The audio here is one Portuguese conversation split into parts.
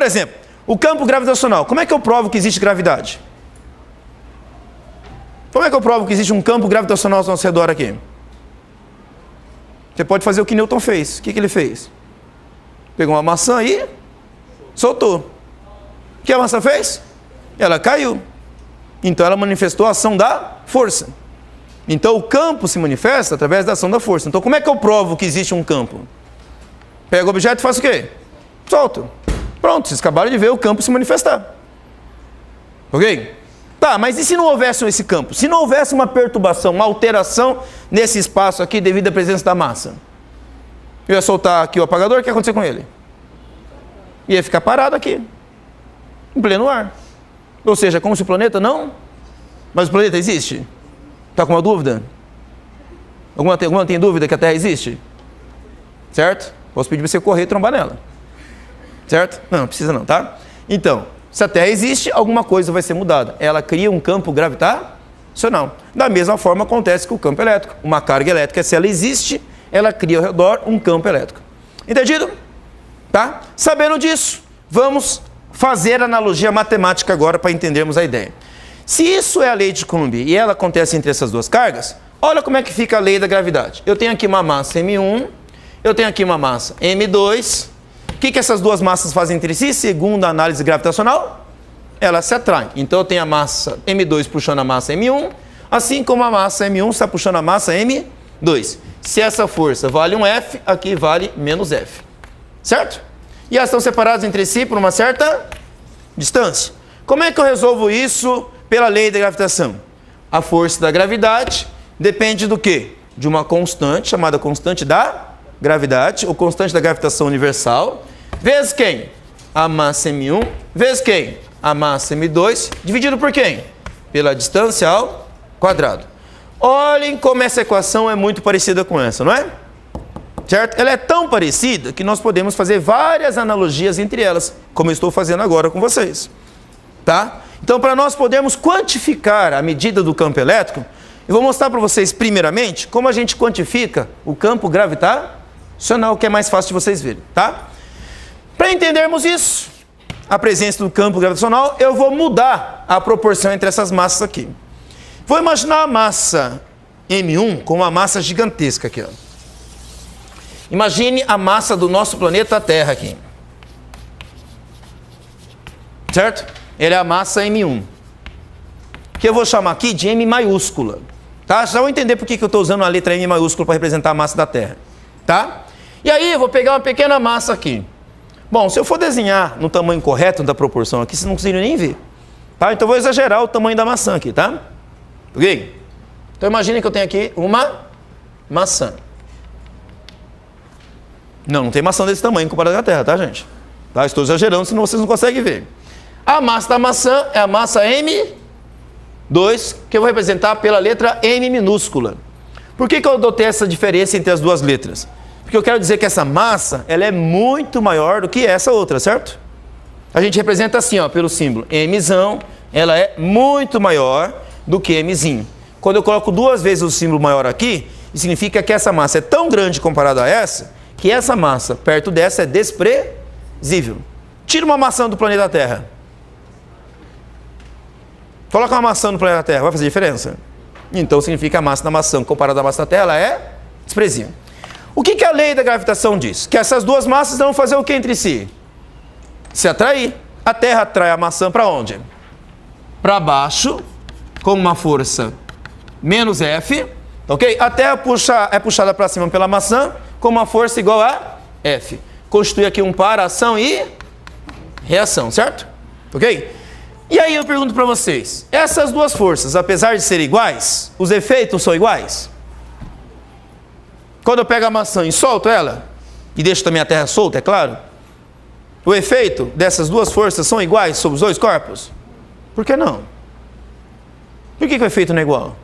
exemplo, o campo gravitacional. Como é que eu provo que existe gravidade? Como é que eu provo que existe um campo gravitacional ao nosso redor aqui? Você pode fazer o que Newton fez. O que ele fez? Pegou uma maçã e soltou. O que a maçã fez? Ela caiu. Então ela manifestou a ação da força. Então o campo se manifesta através da ação da força. Então como é que eu provo que existe um campo? Pega o objeto e faz o quê? Solto. Pronto, vocês acabaram de ver o campo se manifestar. Ok? Tá, mas e se não houvesse esse campo? Se não houvesse uma perturbação, uma alteração nesse espaço aqui devido à presença da massa? Eu ia soltar aqui o apagador, o que ia acontecer com ele? Ia ficar parado aqui, em pleno ar. Ou seja, como se o planeta não... Mas o planeta existe? Está com uma dúvida? Alguma tem dúvida que a Terra existe? Certo? Posso pedir para você correr e trombar nela. Certo? Não precisa não, tá? Então, se a Terra existe, alguma coisa vai ser mudada. Ela cria um campo gravitacional. Da mesma forma acontece com o campo elétrico. Uma carga elétrica, se ela existe, ela cria ao redor um campo elétrico. Entendido? Tá? Sabendo disso, vamos fazer analogia matemática agora para entendermos a ideia. Se isso é a lei de Coulomb e ela acontece entre essas duas cargas, olha como é que fica a lei da gravidade. Eu tenho aqui uma massa M1, eu tenho aqui uma massa M2. O que essas duas massas fazem entre si? Segundo a análise gravitacional, elas se atraem. Então eu tenho a massa M2 puxando a massa M1, assim como a massa M1 está puxando a massa M2. Se essa força vale um F, aqui vale menos F. Certo? E elas estão separadas entre si por uma certa distância. Como é que eu resolvo isso pela lei da gravitação? A força da gravidade depende do quê? De uma constante, chamada constante da gravidade, ou constante da gravitação universal, vezes quem? A massa M1, vezes quem? A massa M2, dividido por quem? Pela distância ao quadrado. Olhem como essa equação é muito parecida com essa, não é? Certo? Ela é tão parecida que nós podemos fazer várias analogias entre elas, como eu estou fazendo agora com vocês. Tá? Então, para nós podermos quantificar a medida do campo elétrico, eu vou mostrar para vocês, primeiramente, como a gente quantifica o campo gravitacional, que é mais fácil de vocês verem. Tá? Para entendermos isso, a presença do campo gravitacional, eu vou mudar a proporção entre essas massas aqui. Vou imaginar a massa M1 com uma massa gigantesca aqui, ó. Imagine a massa do nosso planeta Terra aqui. Certo? Ele é a massa M1. Que eu vou chamar aqui de M maiúscula. Tá? Já vou entender por que eu estou usando a letra M maiúscula para representar a massa da Terra. Tá? E aí eu vou pegar uma pequena massa aqui. Bom, se eu for desenhar no tamanho correto da proporção aqui, vocês não conseguem nem ver. Tá? Então eu vou exagerar o tamanho da maçã aqui, tá? Ok? Então imagine que eu tenho aqui uma maçã. Não tem maçã desse tamanho comparado com a Terra, tá, gente? Tá? Estou exagerando, senão vocês não conseguem ver. A massa da maçã é a massa M2, que eu vou representar pela letra M minúscula. Por que eu adotei essa diferença entre as duas letras? Porque eu quero dizer que essa massa, ela é muito maior do que essa outra, certo? A gente representa assim, ó, pelo símbolo Mzão, ela é muito maior do que Mzinho. Quando eu coloco duas vezes o símbolo maior aqui, isso significa que essa massa é tão grande comparada a essa, que essa massa, perto dessa, é desprezível. Tira uma maçã do planeta Terra. Coloca uma maçã no planeta Terra, vai fazer diferença? Então significa que a massa da maçã, comparada à massa da Terra, ela é desprezível. O que a lei da gravitação diz? Que essas duas massas vão fazer o que entre si? Se atrair. A Terra atrai a maçã para onde? Para baixo, com uma força menos F. Ok? A Terra é puxada para cima pela maçã, com uma força igual a F. Constitui aqui um par, ação e reação, certo? Ok? E aí eu pergunto para vocês, essas duas forças, apesar de serem iguais, os efeitos são iguais? Quando eu pego a maçã e solto ela, e deixo também a Terra solta, é claro, o efeito dessas duas forças são iguais sobre os dois corpos? Por que não? Por que o efeito não é igual?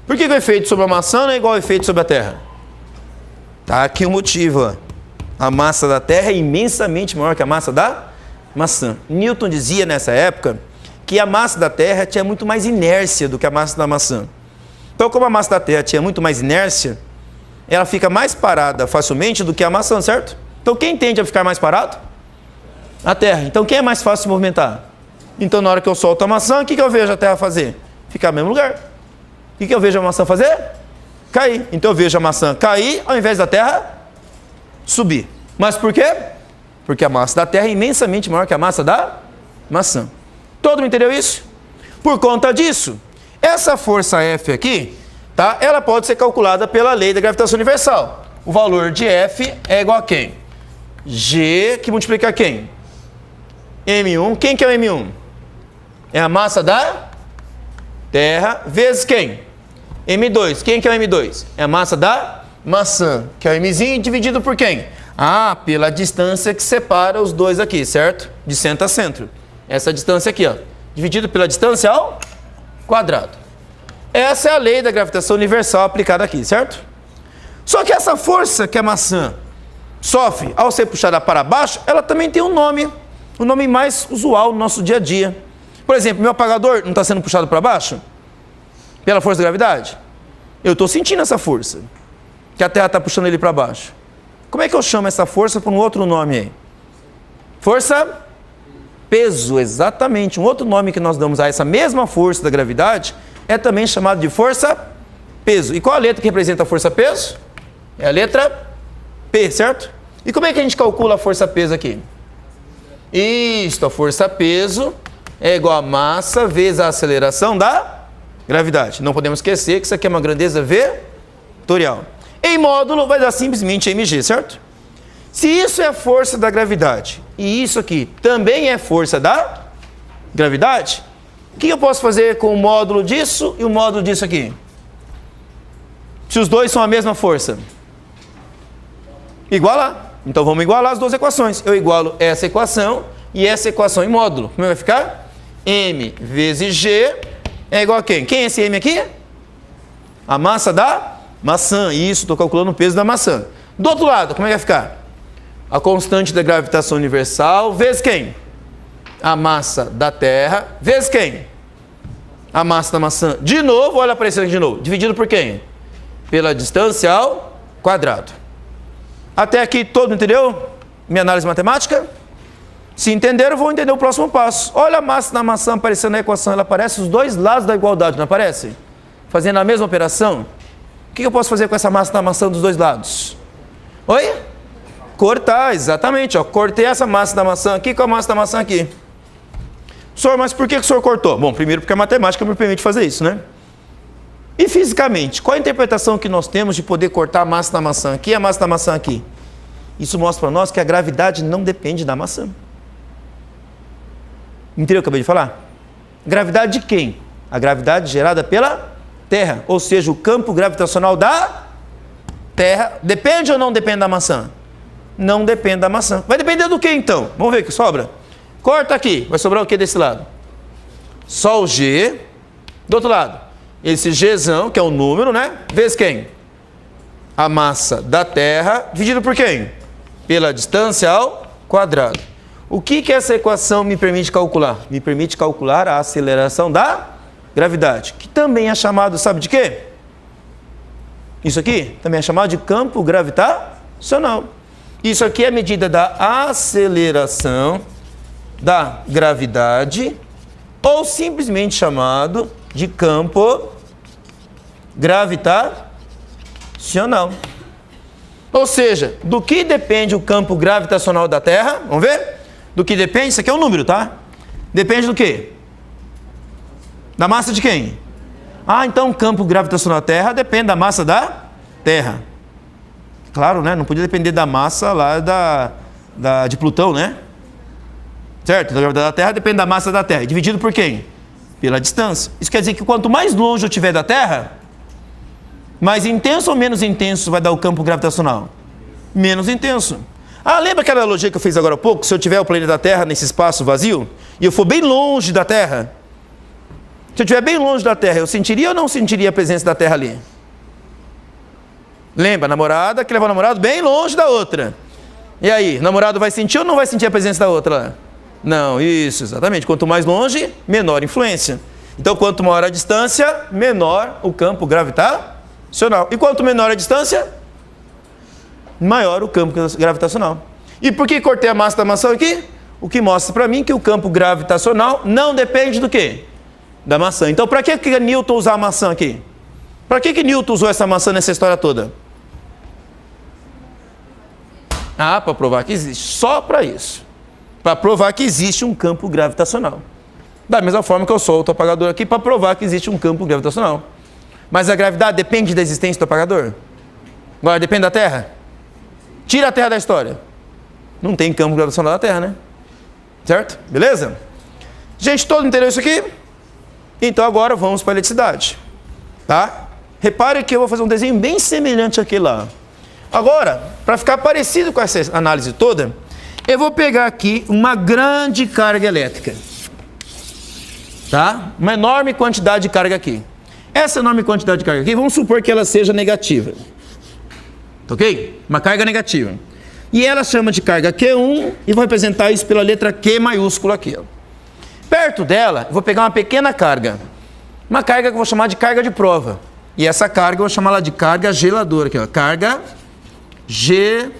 Por que o efeito sobre a maçã não é igual ao efeito sobre a Terra? Tá aqui o motivo. Ó. A massa da Terra é imensamente maior que a massa da maçã. Newton dizia nessa época que a massa da Terra tinha muito mais inércia do que a massa da maçã. Então, como a massa da Terra tinha muito mais inércia, ela fica mais parada facilmente do que a maçã, certo? Então quem tende a ficar mais parado? A terra. Então quem é mais fácil de se movimentar? Então na hora que eu solto a maçã, o que eu vejo a terra fazer? Ficar no mesmo lugar. O que eu vejo a maçã fazer? Cair. Então eu vejo a maçã cair ao invés da terra subir. Mas por quê? Porque a massa da terra é imensamente maior que a massa da maçã. Todo mundo entendeu isso? Por conta disso, essa força F aqui, tá? Ela pode ser calculada pela lei da gravitação universal. O valor de F é igual a quem? G que multiplica quem? M1. Quem que é o M1? É a massa da terra vezes quem? M2. Quem que é o M2? É a massa da maçã, que é o Mzinho, dividido por quem? Ah, pela distância que separa os dois aqui, certo? De centro a centro. Essa distância aqui, ó. Dividido pela distância ao quadrado. Essa é a lei da gravitação universal aplicada aqui, certo? Só que essa força que a maçã sofre ao ser puxada para baixo, ela também tem um nome mais usual no nosso dia a dia. Por exemplo, meu apagador não está sendo puxado para baixo? Pela força da gravidade? Eu estou sentindo essa força, que a Terra está puxando ele para baixo. Como é que eu chamo essa força por um outro nome aí? Força peso, exatamente. Um outro nome que nós damos a essa mesma força da gravidade é também chamado de força peso. E qual a letra que representa a força peso? É a letra P, certo? E como é que a gente calcula a força peso aqui? Isto, a força peso é igual a massa vezes a aceleração da gravidade. Não podemos esquecer que isso aqui é uma grandeza vetorial. Em módulo vai dar simplesmente mg, certo? Se isso é a força da gravidade e isso aqui também é força da gravidade, o que eu posso fazer com o módulo disso e o módulo disso aqui? Se os dois são a mesma força? Igualar. Então vamos igualar as duas equações. Eu igualo essa equação e essa equação em módulo. Como vai ficar? M vezes G é igual a quem? Quem é esse M aqui? A massa da maçã. Isso, estou calculando o peso da maçã. Do outro lado, como é que vai ficar? A constante da gravitação universal vezes quem? A massa da Terra vezes quem? A massa da maçã. De novo, olha aparecendo aqui de novo. Dividido por quem? Pela distância ao quadrado. Até aqui todo entendeu? Minha análise matemática? Se entenderam, vou entender o próximo passo. Olha a massa da maçã aparecendo na equação. Ela aparece os dois lados da igualdade, não aparece? Fazendo a mesma operação. O que eu posso fazer com essa massa da maçã dos dois lados? Oi? Cortar, exatamente. Ó. Cortei essa massa da maçã aqui com a massa da maçã aqui. Senhor, mas por que o senhor cortou? Bom, primeiro porque a matemática me permite fazer isso, né? E fisicamente, qual a interpretação que nós temos de poder cortar a massa da maçã aqui e a massa da maçã aqui? Isso mostra para nós que a gravidade não depende da maçã. Entendeu o que eu acabei de falar? Gravidade de quem? A gravidade gerada pela Terra. Ou seja, o campo gravitacional da Terra depende ou não depende da maçã? Não depende da maçã. Vai depender do que então? Vamos ver o que sobra. Corta aqui. Vai sobrar o que desse lado? Só o G. Do outro lado, esse Gzão, que é o número, né? Vezes quem? A massa da Terra, dividido por quem? Pela distância ao quadrado. O que essa equação me permite calcular? Me permite calcular a aceleração da gravidade, que também é chamado, sabe de quê? Isso aqui também é chamado de campo gravitacional. Isso aqui é a medida da aceleração da gravidade, ou simplesmente chamado de campo gravitacional. Ou seja, do que depende o campo gravitacional da Terra? Vamos ver? Do que depende? Isso aqui é um número, tá? Depende do quê? Da massa de quem? Ah, então o campo gravitacional da Terra depende da massa da Terra. Claro, né? Não podia depender da massa lá de Plutão, né? Certo? A gravidade da Terra depende da massa da Terra. Dividido por quem? Pela distância. Isso quer dizer que quanto mais longe eu estiver da Terra, mais intenso ou menos intenso vai dar o campo gravitacional? Menos intenso. Ah, lembra aquela analogia que eu fiz agora há pouco? Se eu tiver o planeta Terra nesse espaço vazio, e eu for bem longe da Terra, se eu estiver bem longe da Terra, eu sentiria ou não sentiria a presença da Terra ali? Lembra, a namorada que leva o namorado bem longe da outra. E aí, o namorado vai sentir ou não vai sentir a presença da outra lá? Não, isso, exatamente. Quanto mais longe, menor influência. Então, quanto maior a distância, menor o campo gravitacional. E quanto menor a distância, maior o campo gravitacional. E por que cortei a massa da maçã aqui? O que mostra para mim que o campo gravitacional não depende do quê? Da maçã. Então, para que Newton usar a maçã aqui? Para que Newton usou essa maçã nessa história toda? Ah, para provar que existe. Só para isso. Para provar que existe um campo gravitacional. Da mesma forma que eu solto o apagador aqui para provar que existe um campo gravitacional. Mas a gravidade depende da existência do apagador? Agora, depende da Terra? Tira a Terra da história. Não tem campo gravitacional da Terra, né? Certo? Beleza? Gente, todo entendeu isso aqui? Então agora vamos para a eletricidade. Tá? Repare que eu vou fazer um desenho bem semelhante àquele lá. Agora, para ficar parecido com essa análise toda, eu vou pegar aqui uma grande carga elétrica. Tá? Uma enorme quantidade de carga aqui. Essa enorme quantidade de carga aqui, vamos supor que ela seja negativa. Ok? Uma carga negativa. E ela chama de carga Q1 e vou representar isso pela letra Q maiúscula aqui. Ó. Perto dela, eu vou pegar uma pequena carga. Uma carga que eu vou chamar de carga de prova. E essa carga eu vou chamar ela de carga geradora. Aqui, ó. Carga geradora.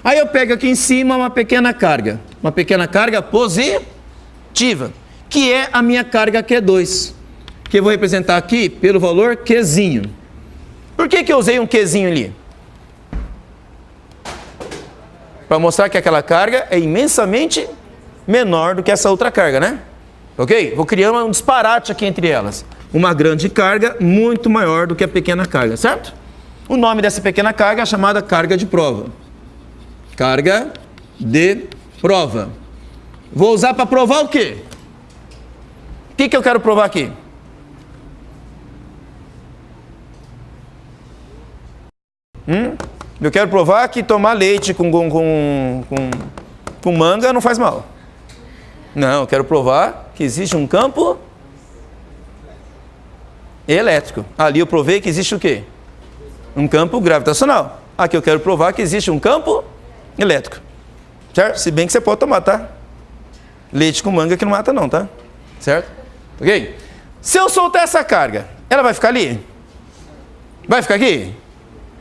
Aí eu pego aqui em cima uma pequena carga. Uma pequena carga positiva. Que é a minha carga Q2. Que eu vou representar aqui pelo valor Qzinho. Por que eu usei um Qzinho ali? Para mostrar que aquela carga é imensamente menor do que essa outra carga, né? Ok? Vou criar um disparate aqui entre elas. Uma grande carga muito maior do que a pequena carga, certo? O nome dessa pequena carga é chamada carga de prova. Carga de prova. Vou usar para provar o quê? O que eu quero provar aqui? Eu quero provar que tomar leite com manga não faz mal. Não, eu quero provar que existe um campo elétrico. Ali eu provei que existe o quê? Um campo gravitacional. Aqui eu quero provar que existe um campo elétrico. Certo? Se bem que você pode tomar, tá? Leite com manga que não mata não, tá? Certo? Ok? Se eu soltar essa carga, ela vai ficar ali? Vai ficar aqui?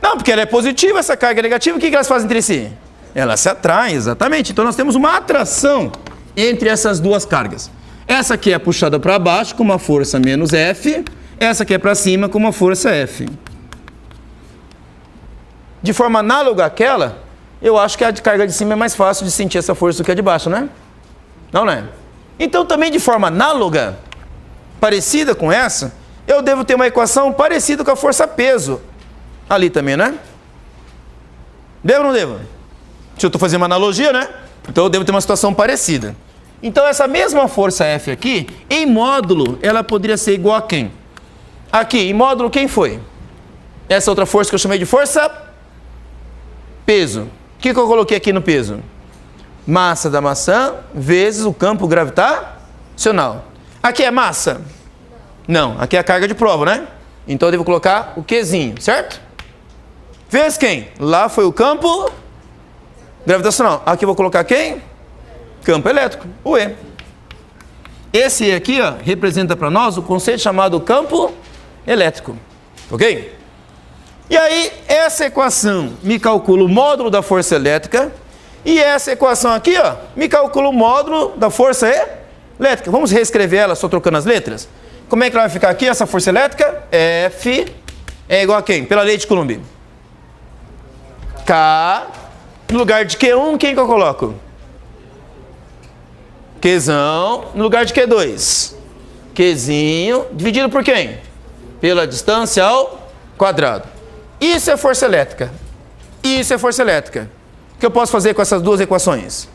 Não, porque ela é positiva, essa carga é negativa, o que elas fazem entre si? Elas se atraem, exatamente. Então nós temos uma atração entre essas duas cargas. Essa aqui é puxada para baixo com uma força menos F, essa aqui é para cima com uma força F. De forma análoga àquela, eu acho que a de carga de cima é mais fácil de sentir essa força do que a de baixo, né? Não, né? Então também de forma análoga, parecida com essa, eu devo ter uma equação parecida com a força-peso. Ali também, né? Devo ou não devo? Se eu estou fazendo uma analogia, né? Então eu devo ter uma situação parecida. Então essa mesma força F aqui, em módulo, ela poderia ser igual a quem? Aqui, em módulo, quem foi? Essa outra força que eu chamei de força peso. O que eu coloquei aqui no peso? Massa da maçã vezes o campo gravitacional. Aqui é massa? Não, aqui é a carga de prova, né? Então eu devo colocar o Qzinho, certo? Vezes quem? Lá foi o campo gravitacional. Aqui eu vou colocar quem? Campo elétrico, o E. Esse E aqui, ó, representa para nós o conceito chamado campo elétrico. Ok? E aí, essa equação me calcula o módulo da força elétrica. E essa equação aqui, ó, me calcula o módulo da força elétrica. Vamos reescrever ela só trocando as letras? Como é que ela vai ficar aqui, essa força elétrica? F é igual a quem? Pela lei de Coulomb. K, no lugar de Q1, quem que eu coloco? Qzão, no lugar de Q2. Qzinho, dividido por quem? Pela distância ao quadrado. Isso é força elétrica. Isso é força elétrica. O que eu posso fazer com essas duas equações?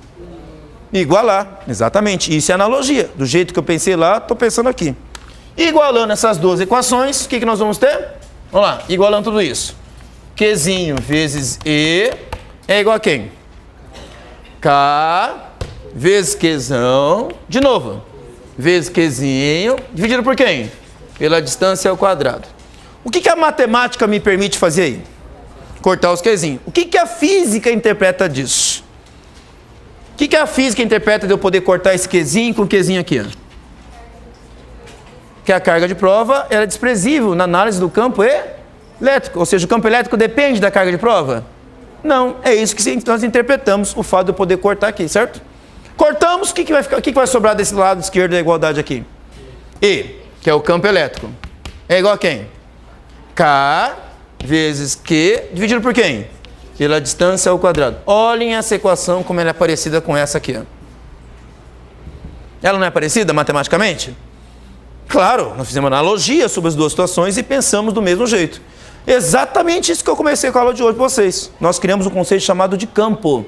Igualar, exatamente. Isso é analogia. Do jeito que eu pensei lá, estou pensando aqui. Igualando essas duas equações, o que nós vamos ter? Vamos lá, igualando tudo isso. Qzinho vezes E é igual a quem? K vezes Qzão, de novo, vezes Qzinho, dividido por quem? Pela distância ao quadrado. O que a matemática me permite fazer aí? Cortar os Qzinhos. O que a física interpreta disso? O que a física interpreta de eu poder cortar esse Qzinho com o Qzinho aqui? Ó? Que a carga de prova é desprezível na análise do campo elétrico. Ou seja, o campo elétrico depende da carga de prova? Não, é isso que nós interpretamos o fato de eu poder cortar aqui, certo? Cortamos, o que vai ficar? O que vai sobrar desse lado esquerdo da igualdade aqui? E, que é o campo elétrico. É igual a quem? K vezes Q dividido por quem? Pela distância ao quadrado. Olhem essa equação como ela é parecida com essa aqui. Ela não é parecida matematicamente? Claro, nós fizemos analogia sobre as duas situações e pensamos do mesmo jeito. Exatamente isso que eu comecei com a aula de hoje com vocês. Nós criamos um conceito chamado de campo.